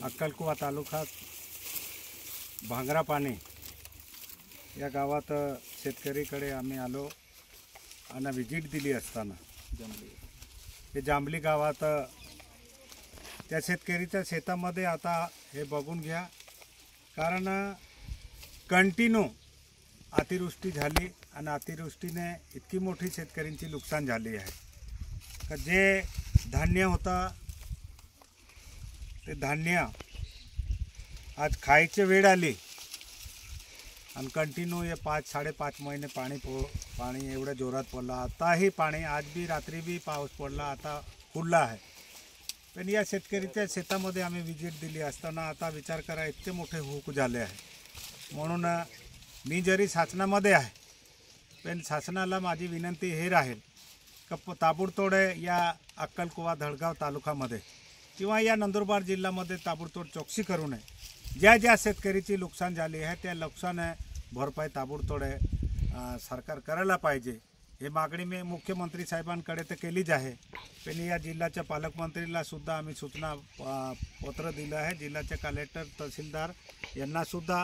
अक्कलकुवा तालुक्यात भांगरापाणी या गावात शेतकरीकडे आम्ही आलो आणि विजिट दिली असताना हे जांभली गावात त्या शेतकरीच्या शेतामध्ये आता हे बघून घ्या, कारण कंटिन्यू अतिवृष्टी झाली आणि अतिवृष्टीने इतकी मोठी शेतकऱ्यांची नुकसान झाली आहे का जे धान्य होता ते धान्य आज खायची वेळ आली आणि कंटिन्यू हे 5-5.5 महिने पाणी एवढ्या जोरात पडला। आताही पाणी, आज भी रात्री भी पाऊस पडला, आता खुलला आहे। पण या शेतकरीच्या शेतामध्ये आम्ही विजिट दिली असताना आता विचार करा इतके मोठे हुक झाले आहे। म्हणून मी जरी शासनामध्ये आहे पण शासनाला माझी विनंती हे राहील का ताबडतोड या अक्कलकुवा धडगाव तालुक्यामध्ये किंवा या नंदुरबार जिल्ह्यामध्ये ताबडतोड चौकशी करू नये। ज्या ज्या शेतकरीची नुकसान झाली आहे त्या नुकसान भरपाई ताबडतोड सरकार करायला पाहिजे। हे मागणी मी मुख्यमंत्री साहेबांकडे तर केलीच आहे, पण या जिल्ह्याच्या पालकमंत्रीला सुद्धा आम्ही सूचना पत्र दिलं आहे। जिल्ह्याचे कलेक्टर, तहसीलदार यांना सुद्धा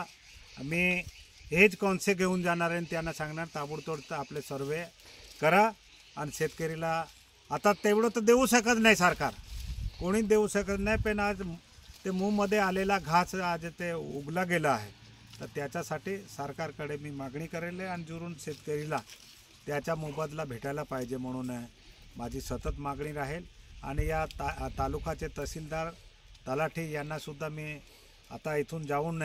आम्ही हेच कॉन्सेप्ट घेऊन जाणार आहे, त्यांना सांगणार ताबडतोड आपले सर्वे करा आणि शेतकरीला आता तेवढं तर देऊ शकत नाही सरकार, कोणी देऊ शकत नाही। पण आज ते मूगमध्ये आलेला घास आज ते उगला गेला आहे, तर त्याच्यासाठी सरकारकडे मी मागणी करेल आणि जुरून शेतकरीला त्याचा मोबदला भेटायला पाहिजे म्हणून माझी सतत मागणी राहील। आणि या तालुक्याचे तहसीलदार, तलाठी यांना सुद्धा मी आता इथून जाऊन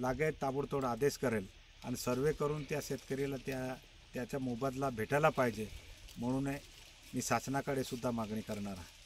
लागेल ताबडतोड आदेश करेल आणि सर्वे करून त्या शेतकरीला त्याचा मोबदला भेटायला पाहिजे म्हणून मी शासनाकडे सुद्धा मागणी करणार आहे।